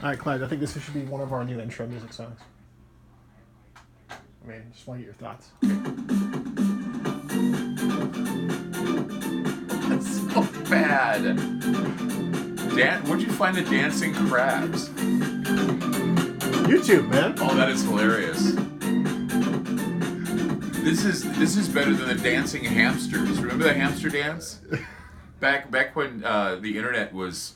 All right, Clyde. I think this should be one of our new intro music songs. I mean, just want to get your thoughts. That's so bad. Where'd you find the dancing crabs? YouTube, man. Oh, that is hilarious. This is better than the dancing hamsters. Remember the hamster dance? Back when the internet was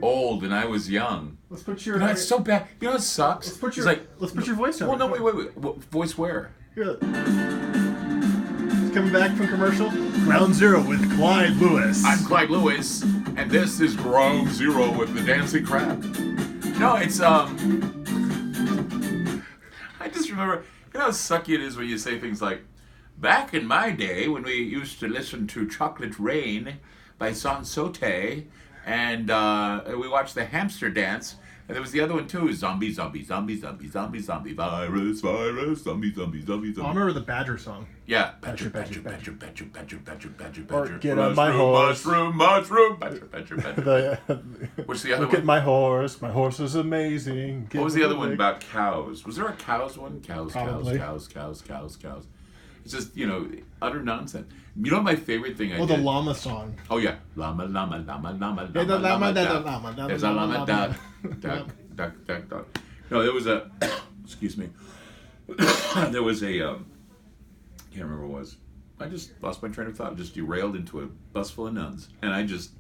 old and I was young. Let's put your. You know, it's so bad. You know what sucks? Let's put your. It's like, let's put your voice on. well, no, wait. Voice where? Here. It's coming back from commercial. Ground Zero with Clyde Lewis. I'm Clyde Lewis, and this is Ground Zero with the Dancing Crab. No, it's I just remember, you know how sucky it is when you say things like, back in my day when we used to listen to Chocolate Rain by Sans Sauté, and we watched the hamster dance, and there was the other one too, zombie, zombie, zombie, zombie, zombie, zombie, virus, virus, zombie, zombie, zombie, zombie. I remember the Badger song. Yeah. Badger, Badger, badger, badger, badger, badger, badger, badger, Or badger. get on my horse. Mushroom, badger, badger, badger. What's the other Look one? at my horse. My horse is amazing. What was the other one about cows? Was there a cows one? Cows, Probably. cows. It's just, you know, utter nonsense. You know my favorite thing I Oh, did? the llama song. Oh, yeah. Llama, llama, llama, llama, Yeah, the llama, llama, duck. llama, llama, There's a llama, llama, duck. llama. Duck. No, there was a, excuse me. There was a, can't remember what it was. I just lost my train of thought. Just derailed into a bus full of nuns. And it's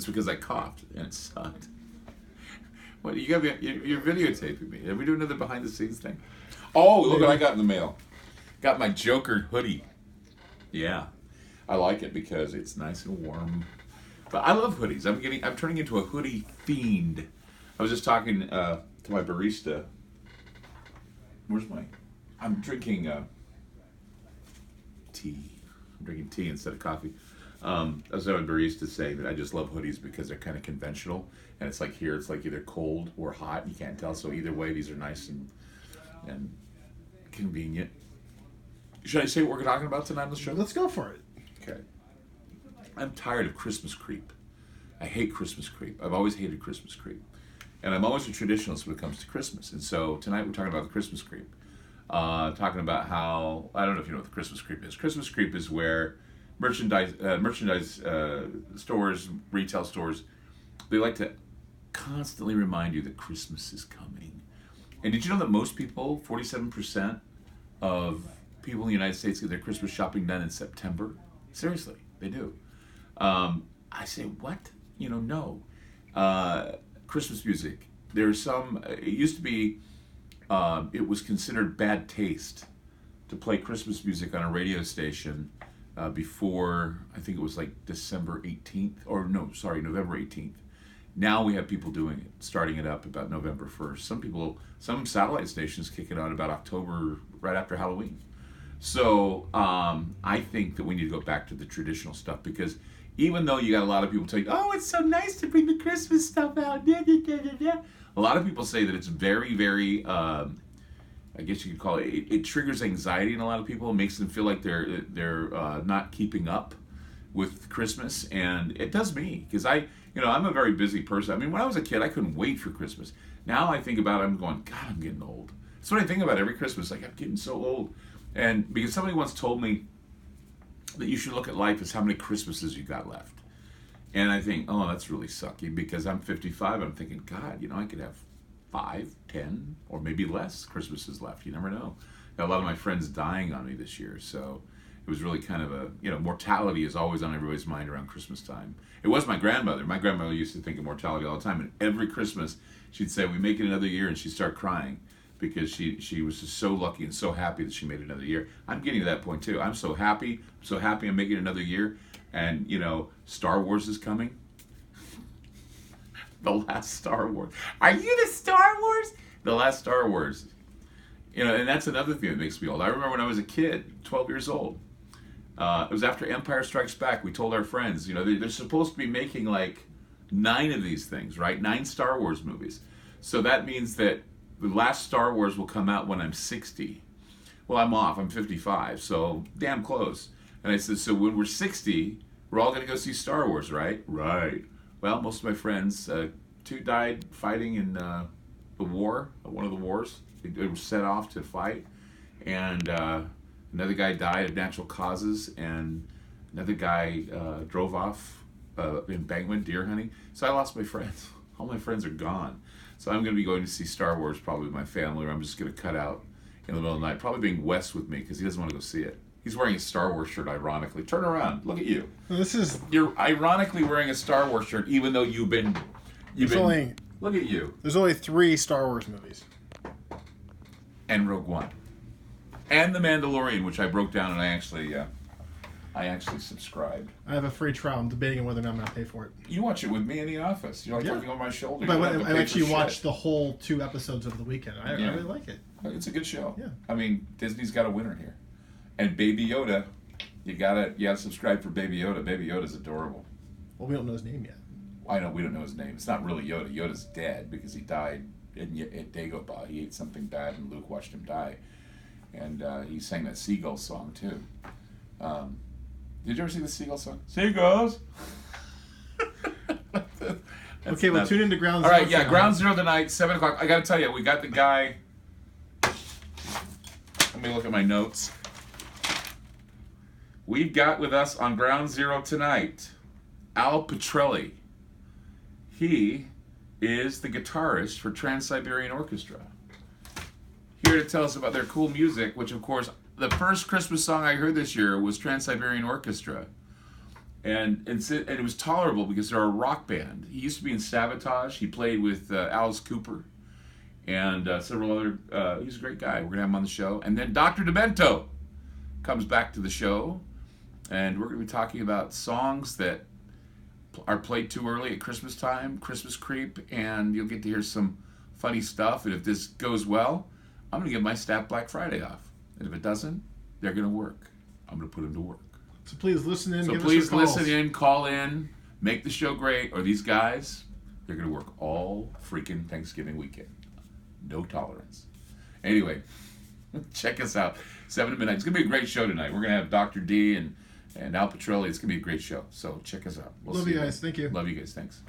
because I coughed and it sucked. Well, you're videotaping me. Are we doing another behind the scenes thing? Oh, look what I got in the mail. Got my Joker hoodie. Yeah. I like it because it's nice and warm. But I love hoodies. I'm turning into a hoodie fiend. I was just talking to my barista. I'm drinking tea. I'm drinking tea instead of coffee. I was having a barista say that I just love hoodies because they're kind of conventional. And it's like here, it's like either cold or hot. You can't tell. So either way, these are nice and convenient. Should I say what we're talking about tonight on the show? Let's go for it. Okay. I'm tired of Christmas creep. I hate Christmas creep. I've always hated Christmas creep. And I'm always a traditionalist when it comes to Christmas. And so tonight we're talking about the Christmas creep. Talking about how, I don't know if you know what the Christmas creep is. Christmas creep is where merchandise stores, retail stores, they like to constantly remind you that Christmas is coming. And did you know that most people, 47% of people in the United States get their Christmas shopping done in September? Seriously, they do. I say, what? No. Christmas music. There's some, it used to be, it was considered bad taste to play Christmas music on a radio station before, I think it was like November 18th. Now we have people doing it, starting it up about November 1st. Some satellite stations kick it out about October, right after Halloween. So I think that we need to go back to the traditional stuff because even though you got a lot of people tell you, oh, it's so nice to bring the Christmas stuff out. A lot of people say that it's very, very, I guess you could call it, it triggers anxiety in a lot of people. It makes them feel like they're not keeping up with Christmas. And it does me because I'm a very busy person. I mean, when I was a kid, I couldn't wait for Christmas. Now I think about it, I'm going, God, I'm getting old. That's what I think about every Christmas. Like, I'm getting so old. And because somebody once told me that you should look at life as how many Christmases you got left. And I think, oh, that's really sucky because I'm 55. I'm thinking, God, I could have 5, 10, or maybe less Christmases left. You never know. Got a lot of my friends dying on me this year. So it was really kind of mortality is always on everybody's mind around Christmas time. It was my grandmother. My grandmother used to think of mortality all the time. And every Christmas, she'd say, we make it another year, and she'd start crying. Because she was just so lucky and so happy that she made it another year. I'm getting to that point too. I'm so happy I'm making it another year. And, Star Wars is coming. The last Star Wars. Are you the Star Wars? The last Star Wars. And that's another thing that makes me old. I remember when I was a kid, 12 years old. It was after Empire Strikes Back. We told our friends, they're supposed to be making like 9 of these things, right? 9 Star Wars movies. So that means that the last Star Wars will come out when I'm 60. Well, I'm off. I'm 55, so damn close. And I said, so when we're 60, we're all going to go see Star Wars, right? Right. Well, most of my friends, 2 died fighting in one of the wars. It was set off to fight, and another guy died of natural causes, and another guy drove off embankment deer hunting. So I lost my friends. All my friends are gone. So I'm going to be going to see Star Wars probably with my family, or I'm just going to cut out in the middle of the night. Probably being Wes with me because he doesn't want to go see it. He's wearing a Star Wars shirt, ironically. Turn around. Look at you. You're ironically wearing a Star Wars shirt, even though you've been. Look at you. There's only 3 Star Wars movies. And Rogue One. And The Mandalorian, which I broke down and I actually subscribed. I have a free trial. I'm debating whether or not I'm going to pay for it. You watch it with me in the office. You're like looking over my shoulder. But I actually watched the whole 2 episodes over the weekend. I really like it. It's a good show. Yeah. I mean, Disney's got a winner here. And Baby Yoda, you gotta subscribe for Baby Yoda. Baby Yoda's adorable. Well, we don't know his name yet. I know we don't know his name. It's not really Yoda. Yoda's dead because he died in Dagobah. He ate something bad, and Luke watched him die. And he sang that Seagull song too. Did you ever see the Seagull song? Seagulls. Okay, well, tune into Ground Zero. All right, yeah, Ground Zero tonight, 7 o'clock. I got to tell you, we got the guy. Let me look at my notes. We've got with us on Ground Zero tonight, Al Pitrelli. He is the guitarist for Trans-Siberian Orchestra. Here to tell us about their cool music, which of course, the first Christmas song I heard this year was Trans-Siberian Orchestra. And it was tolerable because they're a rock band. He used to be in Sabotage. He played with Alice Cooper and several other, he's a great guy. We're going to have him on the show. And then Dr. Demento comes back to the show. And we're going to be talking about songs that are played too early at Christmas time, Christmas creep, and you'll get to hear some funny stuff. And if this goes well, I'm going to give my staff Black Friday off. And if it doesn't, they're going to work. I'm going to put them to work. So please listen in. So please listen in, call in, make the show great. Or these guys, they're going to work all freaking Thanksgiving weekend. No tolerance. Anyway, check us out. 7 to midnight. It's going to be a great show tonight. We're going to have Dr. D and Al Pitrelli. It's going to be a great show. So check us out. Love you guys. Thank you. Love you guys. Thanks.